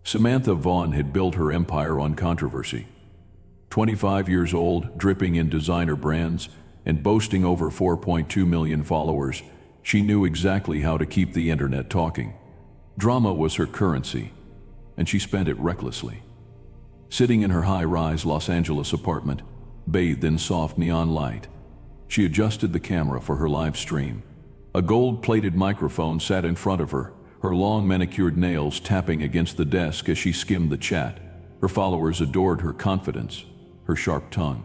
Samantha Vaughn had built her empire on controversy. 25 years old, dripping in designer brands, and boasting over 4.2 million followers, she knew exactly how to keep the internet talking. Drama was her currency, and she spent it recklessly. Sitting in her high-rise Los Angeles apartment, bathed in soft neon light, she adjusted the camera for her live stream. A gold-plated microphone sat in front of her, her long manicured nails tapping against the desk as she skimmed the chat. Her followers adored her confidence, her sharp tongue.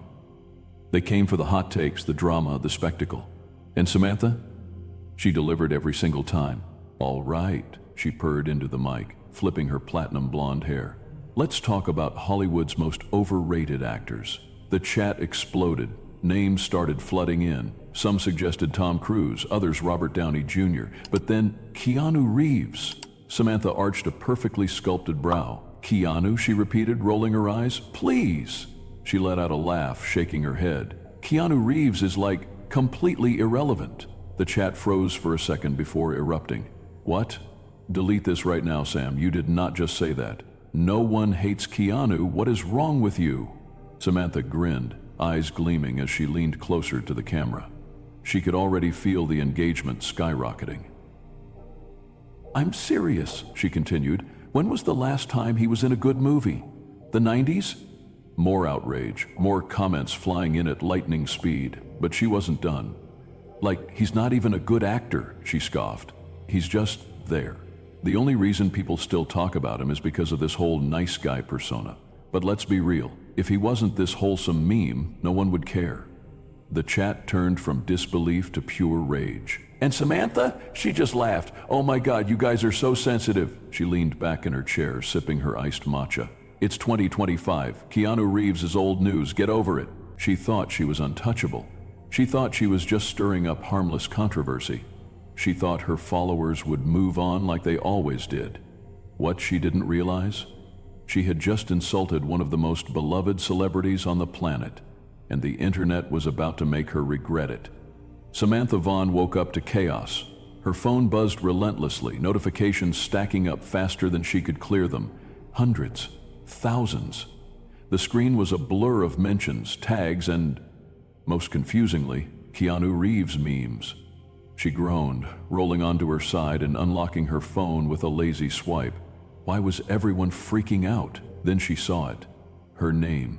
They came for the hot takes, the drama, the spectacle. And Samantha? She delivered every single time. "All right," she purred into the mic, flipping her platinum blonde hair. "Let's talk about Hollywood's most overrated actors." The chat exploded. Names started flooding in. Some suggested Tom Cruise, others Robert Downey Jr., but then Keanu Reeves. Samantha arched a perfectly sculpted brow. "Keanu?" she repeated, rolling her eyes. "Please!" She let out a laugh, shaking her head. "Keanu Reeves is like completely irrelevant." The chat froze for a second before erupting. "What? Delete this right now, Sam. You did not just say that. No one hates Keanu. What is wrong with you?" Samantha grinned, eyes gleaming as she leaned closer to the camera. She could already feel the engagement skyrocketing. "I'm serious," she continued. "When was the last time he was in a good movie? The 90s? More outrage, more comments flying in at lightning speed, but she wasn't done. "Like, he's not even a good actor," she scoffed. "He's just there. The only reason people still talk about him is because of this whole nice guy persona. But let's be real, if he wasn't this wholesome meme, no one would care." The chat turned from disbelief to pure rage. "And Samantha?" She just laughed. "Oh my God, you guys are so sensitive." She leaned back in her chair, sipping her iced matcha. "It's 2025. Keanu Reeves is old news. Get over it." She thought she was untouchable. She thought she was just stirring up harmless controversy. She thought her followers would move on like they always did. What she didn't realize? She had just insulted one of the most beloved celebrities on the planet, and the internet was about to make her regret it. Samantha Vaughn woke up to chaos. Her phone buzzed relentlessly, notifications stacking up faster than she could clear them. Hundreds, thousands. The screen was a blur of mentions, tags, and, most confusingly, Keanu Reeves memes. She groaned, rolling onto her side and unlocking her phone with a lazy swipe. Why was everyone freaking out? Then she saw it. Her name.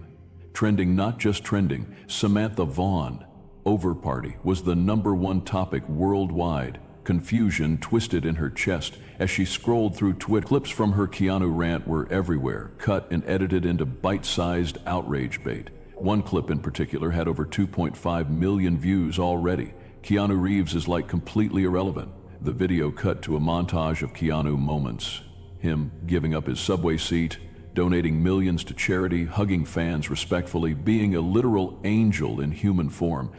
Trending, not just trending, Samantha Vaughn. Overparty was the #1 topic worldwide. Confusion twisted in her chest as she scrolled through Twitter. Clips from her Keanu rant were everywhere, cut and edited into bite-sized outrage bait. One clip in particular had over 2.5 million views already. Keanu Reeves is like completely irrelevant. The video cut to a montage of Keanu moments. Him giving up his subway seat, donating millions to charity, hugging fans respectfully, being a literal angel in human form.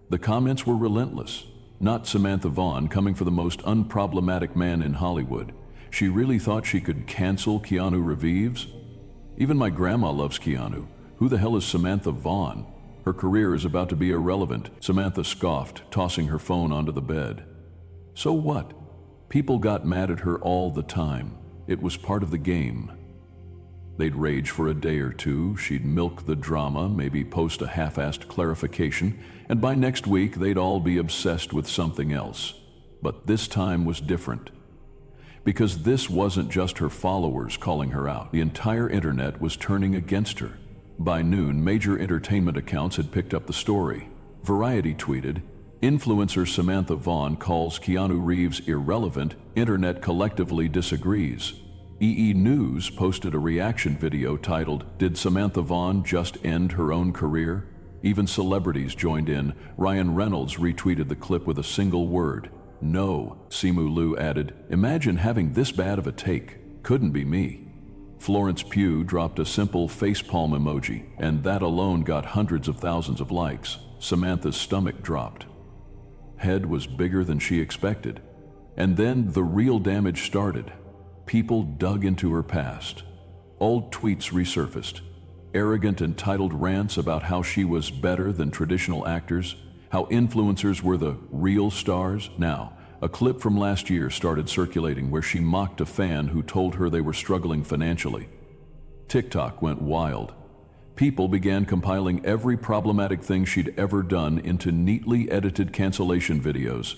The comments were relentless. Not Samantha Vaughn coming for the most unproblematic man in Hollywood. She really thought she could cancel Keanu Reeves? Even my grandma loves Keanu. Who the hell is Samantha Vaughn? Her career is about to be irrelevant. Samantha scoffed, tossing her phone onto the bed. So what? People got mad at her all the time. It was part of the game. They'd rage for a day or two, she'd milk the drama, maybe post a half-assed clarification, and by next week they'd all be obsessed with something else. But this time was different. Because this wasn't just her followers calling her out. The entire internet was turning against her. By noon, major entertainment accounts had picked up the story. Variety tweeted, "Influencer Samantha Vaughn calls Keanu Reeves irrelevant, internet collectively disagrees." EE News posted a reaction video titled, "Did Samantha Vaughn just end her own career?" Even celebrities joined in. Ryan Reynolds retweeted the clip with a single word, "No." Simu Liu added, "Imagine having this bad of a take. Couldn't be me." Florence Pugh dropped a simple facepalm emoji, and that alone got hundreds of thousands of likes. Samantha's stomach dropped. Head was bigger than she expected. And then the real damage started. People dug into her past. Old tweets resurfaced. Arrogant, entitled rants about how she was better than traditional actors, how influencers were the real stars. Now, A clip from last year started circulating where she mocked a fan who told her they were struggling financially. TikTok went wild. People began compiling every problematic thing she'd ever done into neatly edited cancellation videos,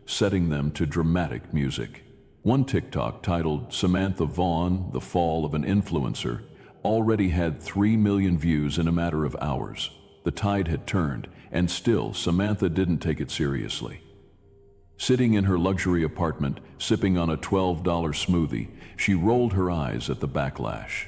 setting them to dramatic music. One TikTok titled "Samantha Vaughn, the Fall of an Influencer" already had 3 million views in a matter of hours. The tide had turned, and still Samantha didn't take it seriously. Sitting in her luxury apartment, sipping on a $12 smoothie, she rolled her eyes at the backlash.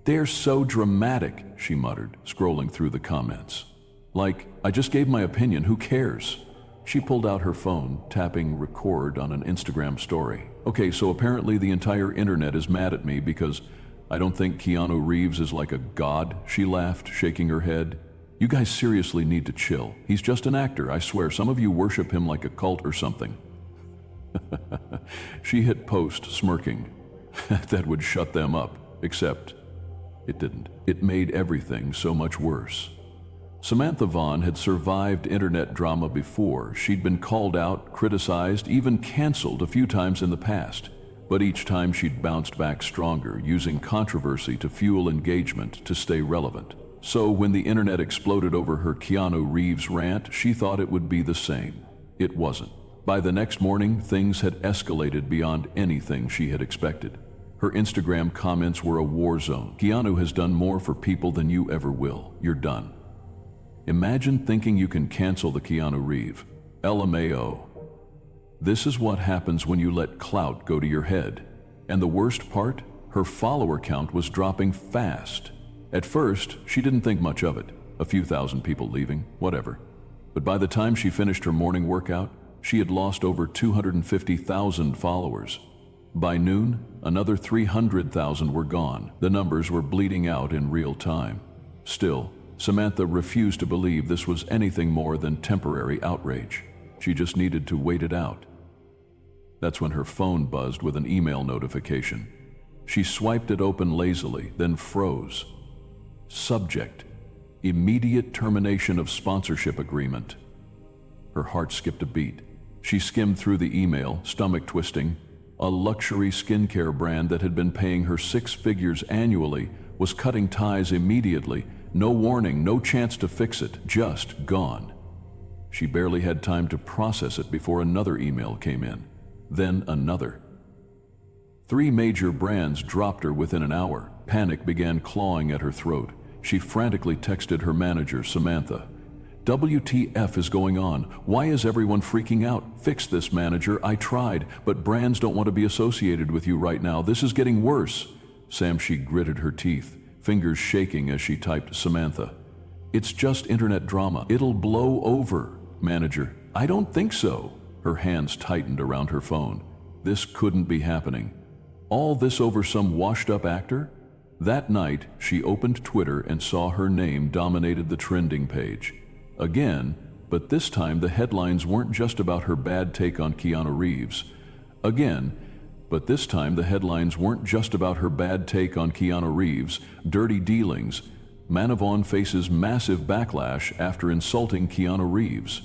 "They're so dramatic," she muttered, scrolling through the comments. "Like, I just gave my opinion, who cares?" She pulled out her phone, tapping record on an Instagram story. "Okay, so apparently the entire internet is mad at me because I don't think Keanu Reeves is like a god," she laughed, shaking her head. "You guys seriously need to chill. He's just an actor, I swear. Some of you worship him like a cult or something." She hit post, smirking. That would shut them up, except it didn't. It made everything so much worse. Samantha Vaughn had survived internet drama before. She'd been called out, criticized, even canceled a few times in the past. But each time she'd bounced back stronger, using controversy to fuel engagement to stay relevant. So when the internet exploded over her Keanu Reeves rant, she thought it would be the same. It wasn't. By the next morning, things had escalated beyond anything she had expected. Her Instagram comments were a war zone. "Keanu has done more for people than you ever will. You're done." Imagine thinking you can cancel the Keanu Reeves. LMAO. This is what happens when you let clout go to your head. And the worst part? Her follower count was dropping fast. At first, she didn't think much of it. A few thousand people leaving, whatever. But by the time she finished her morning workout, she had lost over 250,000 followers. By noon, another 300,000 were gone. The numbers were bleeding out in real time. Still, Samantha refused to believe this was anything more than temporary outrage. She just needed to wait it out. That's when her phone buzzed with an email notification. She swiped it open lazily, then froze. Subject: immediate termination of sponsorship agreement. Her heart skipped a beat. She skimmed through the email, stomach twisting. A luxury skincare brand that had been paying her 6 figures annually was cutting ties immediately. No warning, no chance to fix it, just gone. She barely had time to process it before another email came in. Then another. 3 major brands dropped her within an hour. Panic began clawing at her throat. She frantically texted her manager, Samantha. "WTF is going on? Why is everyone freaking out? Fix this, manager. I tried, but brands don't want to be associated with you right now. This is getting worse." She gritted her teeth, fingers shaking as she typed Samantha. "It's just internet drama. It'll blow over." Manager: "I don't think so." Her hands tightened around her phone. This couldn't be happening. All this over some washed-up actor? That night, she opened Twitter and saw her name dominated the trending page. Again, but this time the headlines weren't just about her bad take on Keanu Reeves. Again, but this time the headlines weren't just about her bad take on Keanu Reeves. Dirty dealings. Manavon faces massive backlash after insulting Keanu Reeves.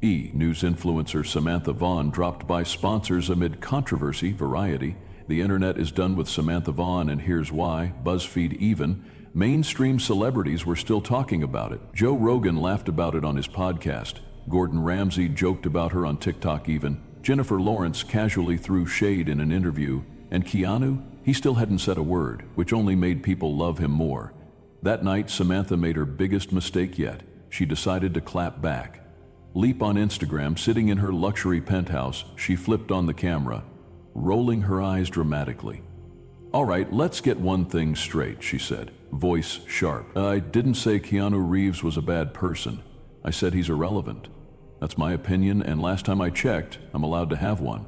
News influencer Samantha Vaughn dropped by sponsors amid controversy. Variety. The internet is done with Samantha Vaughn, and here's why. BuzzFeed even. Mainstream celebrities were still talking about it. Joe Rogan laughed about it on his podcast. Gordon Ramsay joked about her on TikTok even. Jennifer Lawrence casually threw shade in an interview. And Keanu? He still hadn't said a word, which only made people love him more. That night, Samantha made her biggest mistake yet. She decided to clap back. Leap on Instagram, sitting in her luxury penthouse, she flipped on the camera, rolling her eyes dramatically. "All right, let's get one thing straight," she said, voice sharp. "I didn't say Keanu Reeves was a bad person. I said he's irrelevant. That's my opinion, and last time I checked, I'm allowed to have one."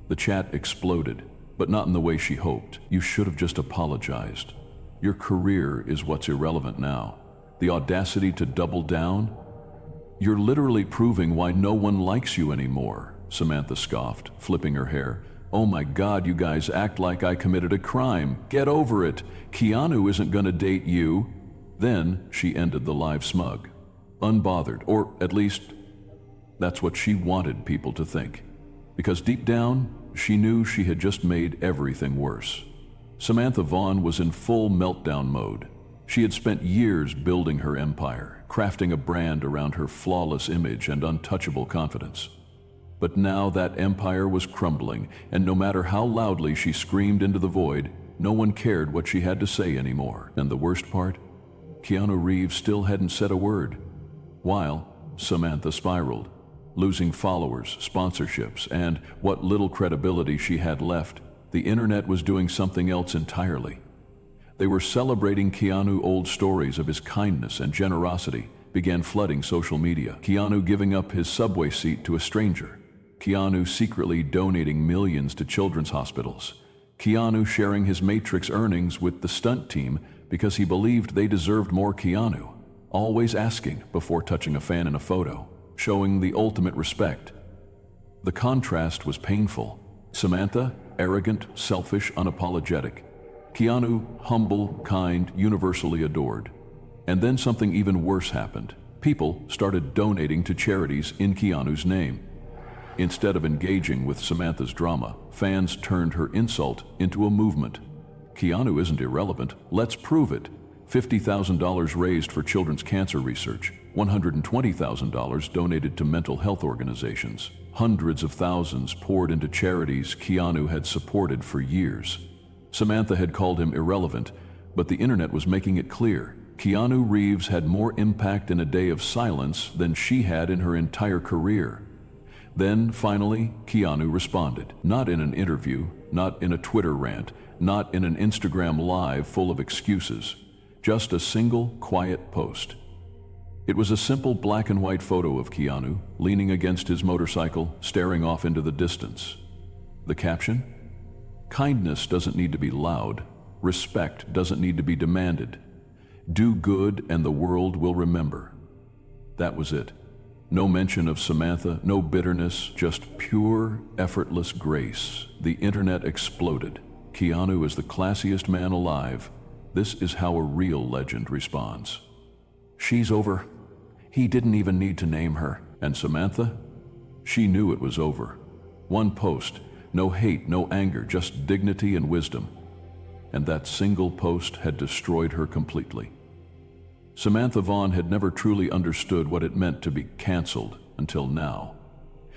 The chat exploded, but not in the way she hoped. "You should have just apologized. Your career is what's irrelevant now. The audacity to double down? You're literally proving why no one likes you anymore," Samantha scoffed, flipping her hair. "Oh my God, you guys act like I committed a crime. Get over it. Keanu isn't gonna date you." Then she ended the live smug. Unbothered, or at least that's what she wanted people to think. because deep down, she knew she had just made everything worse. Samantha Vaughn was in full meltdown mode. She had spent years building her empire, crafting a brand around her flawless image and untouchable confidence. But now that empire was crumbling, and no matter how loudly she screamed into the void, no one cared what she had to say anymore. And the worst part? Keanu Reeves still hadn't said a word, while Samantha spiraled, losing followers, sponsorships, and what little credibility she had left. The internet was doing something else entirely. They were celebrating Keanu. Old stories of his kindness and generosity began flooding social media. Keanu giving up his subway seat to a stranger. Keanu secretly donating millions to children's hospitals. Keanu sharing his Matrix earnings with the stunt team because he believed they deserved more. Keanu always asking before touching a fan in a photo, showing the ultimate respect. The contrast was painful. Samantha, arrogant, selfish, unapologetic. Keanu, humble, kind, universally adored. And then something even worse happened. People started donating to charities in Keanu's name. Instead of engaging with Samantha's drama, fans turned her insult into a movement. Keanu isn't irrelevant, let's prove it. $50,000 raised for children's cancer research, $120,000 donated to mental health organizations. Hundreds of thousands poured into charities Keanu had supported for years. Samantha had called him irrelevant, but the internet was making it clear. Keanu Reeves had more impact in a day of silence than she had in her entire career. Then, finally, Keanu responded. Not in an interview, not in a Twitter rant, not in an Instagram live full of excuses. Just a single, quiet post. It was a simple black and white photo of Keanu, leaning against his motorcycle, staring off into the distance. The caption? Kindness doesn't need to be loud. Respect doesn't need to be demanded. Do good and the world will remember. That was it. No mention of Samantha, no bitterness, just pure, effortless grace. The internet exploded. Keanu is the classiest man alive. This is how a real legend responds. She's over. He didn't even need to name her. And Samantha? She knew it was over. One post. No hate, no anger, just dignity and wisdom. And that single post had destroyed her completely. Samantha Vaughn had never truly understood what it meant to be canceled until now.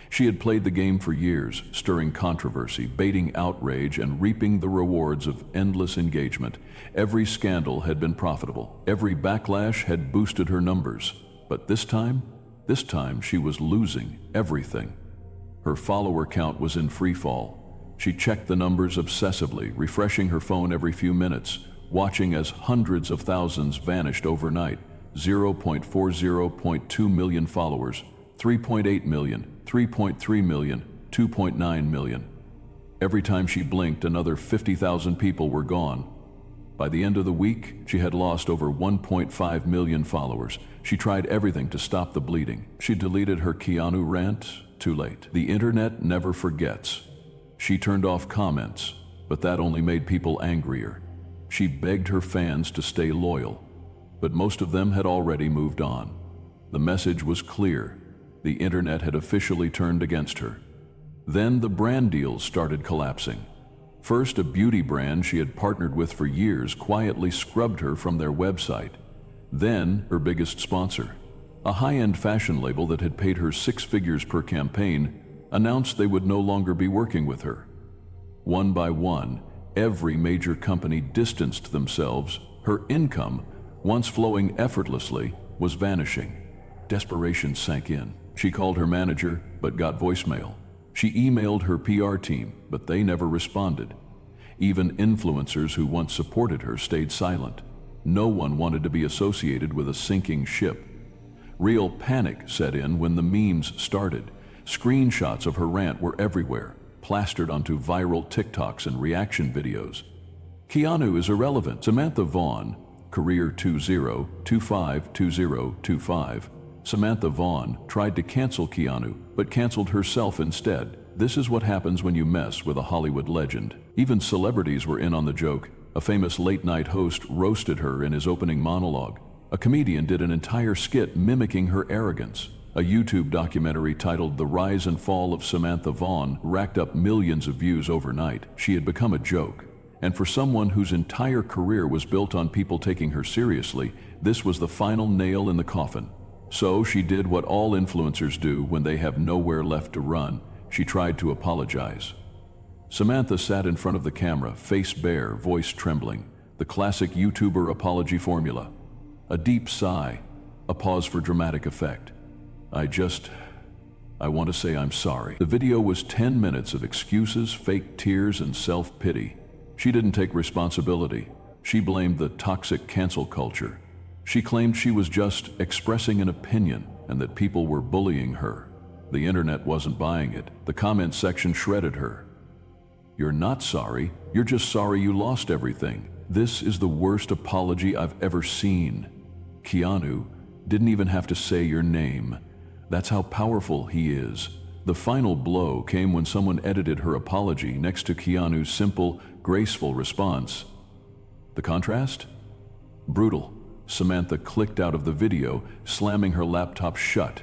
She had played the game for years, stirring controversy, baiting outrage, and reaping the rewards of endless engagement. Every scandal had been profitable. Every backlash had boosted her numbers. But this time she was losing everything. Her follower count was in free fall. She checked the numbers obsessively, refreshing her phone every few minutes, watching as hundreds of thousands vanished overnight. 0.40.2 million followers, 3.8 million, 3.3 million, 2.9 million. Every time she blinked, another 50,000 people were gone. By the end of the week, she had lost over 1.5 million followers. She tried everything to stop the bleeding. She deleted her Keanu rant. Too late. The internet never forgets. She turned off comments, but that only made people angrier. She begged her fans to stay loyal, but most of them had already moved on. The message was clear. The internet had officially turned against her. Then the brand deals started collapsing. First, a beauty brand she had partnered with for years quietly scrubbed her from their website. Then, her biggest sponsor, a high-end fashion label that had paid her 6 figures per campaign, announced they would no longer be working with her. One by one, every major company distanced themselves. Her income, once flowing effortlessly, was vanishing. Desperation sank in. She called her manager, but got voicemail. She emailed her PR team, but they never responded. Even influencers who once supported her stayed silent. No one wanted to be associated with a sinking ship. Real panic set in when the memes started. Screenshots of her rant were everywhere, plastered onto viral TikToks and reaction videos. Keanu is irrelevant. Samantha Vaughn, career 20252025. Samantha Vaughn tried to cancel Keanu, but canceled herself instead. This is what happens when you mess with a Hollywood legend. Even celebrities were in on the joke. A famous late-night host roasted her in his opening monologue. A comedian did an entire skit mimicking her arrogance. A YouTube documentary titled The Rise and Fall of Samantha Vaughn racked up millions of views overnight. She had become a joke. And for someone whose entire career was built on people taking her seriously, this was the final nail in the coffin. So she did what all influencers do when they have nowhere left to run. She tried to apologize. Samantha sat in front of the camera, face bare, voice trembling. The classic YouTuber apology formula. A deep sigh, a pause for dramatic effect. I want to say I'm sorry. The video was 10 minutes of excuses, fake tears, and self-pity. She didn't take responsibility. She blamed the toxic cancel culture. She claimed she was just expressing an opinion and that people were bullying her. The internet wasn't buying it. The comment section shredded her. You're not sorry. You're just sorry you lost everything. This is the worst apology I've ever seen. Keanu didn't even have to say your name. That's how powerful he is. The final blow came when someone edited her apology next to Keanu's simple, graceful response. The contrast? Brutal. Samantha clicked out of the video, slamming her laptop shut.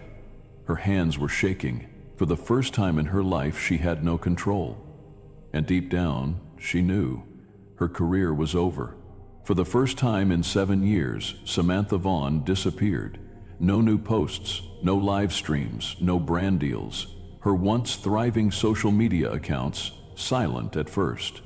Her hands were shaking. For the first time in her life, she had no control. And deep down, she knew her career was over. For the first time in 7 years, Samantha Vaughn disappeared. No new posts, no live streams, no brand deals. Her once thriving social media accounts, silent at first.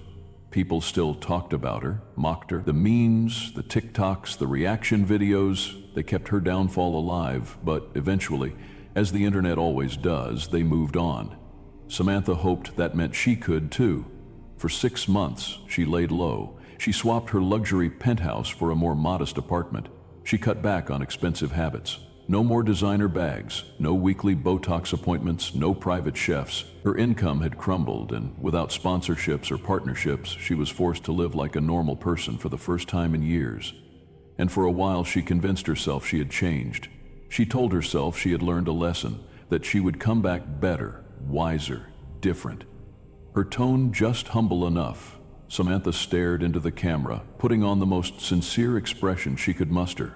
People still talked about her, mocked her. The memes, the TikToks, the reaction videos, they kept her downfall alive, but eventually, as the internet always does, they moved on. Samantha hoped that meant she could too. For 6 months, she laid low. She swapped her luxury penthouse for a more modest apartment. She cut back on expensive habits. No more designer bags, no weekly Botox appointments, no private chefs. Her income had crumbled, and without sponsorships or partnerships, she was forced to live like a normal person for the first time in years. And for a while, she convinced herself she had changed. She told herself she had learned a lesson, that she would come back better, wiser, different. Her tone just humble enough. Samantha stared into the camera, putting on the most sincere expression she could muster.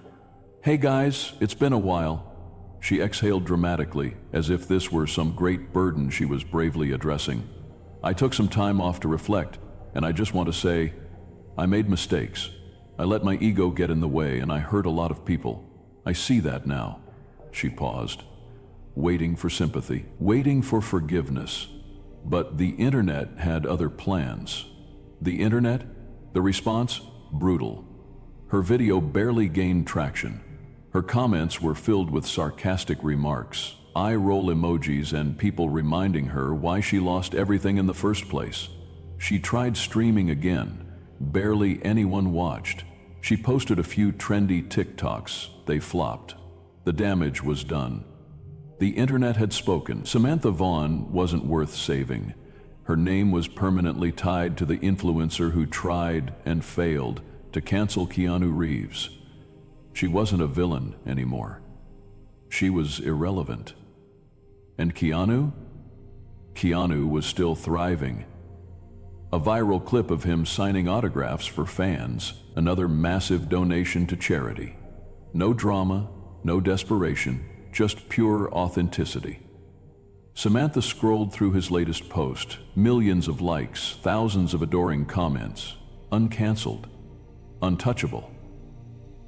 Hey guys, it's been a while. She exhaled dramatically, as if this were some great burden she was bravely addressing. I took some time off to reflect, and I just want to say, I made mistakes. I let my ego get in the way, and I hurt a lot of people. I see that now. She paused, waiting for sympathy, waiting for forgiveness. But the internet had other plans. The internet? The response? Brutal. Her video barely gained traction. Her comments were filled with sarcastic remarks, eye-roll emojis, and people reminding her why she lost everything in the first place. She tried streaming again. Barely anyone watched. She posted a few trendy TikToks. They flopped. The damage was done. The internet had spoken. Samantha Vaughn wasn't worth saving. Her name was permanently tied to the influencer who tried and failed to cancel Keanu Reeves. She wasn't a villain anymore. She was irrelevant. And Keanu? Keanu was still thriving. A viral clip of him signing autographs for fans, another massive donation to charity. No drama, no desperation, just pure authenticity. Samantha scrolled through his latest post, millions of likes, thousands of adoring comments, uncanceled, untouchable.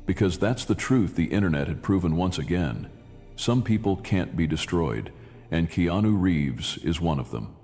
Because that's the truth the internet had proven once again. Some people can't be destroyed, and Keanu Reeves is one of them.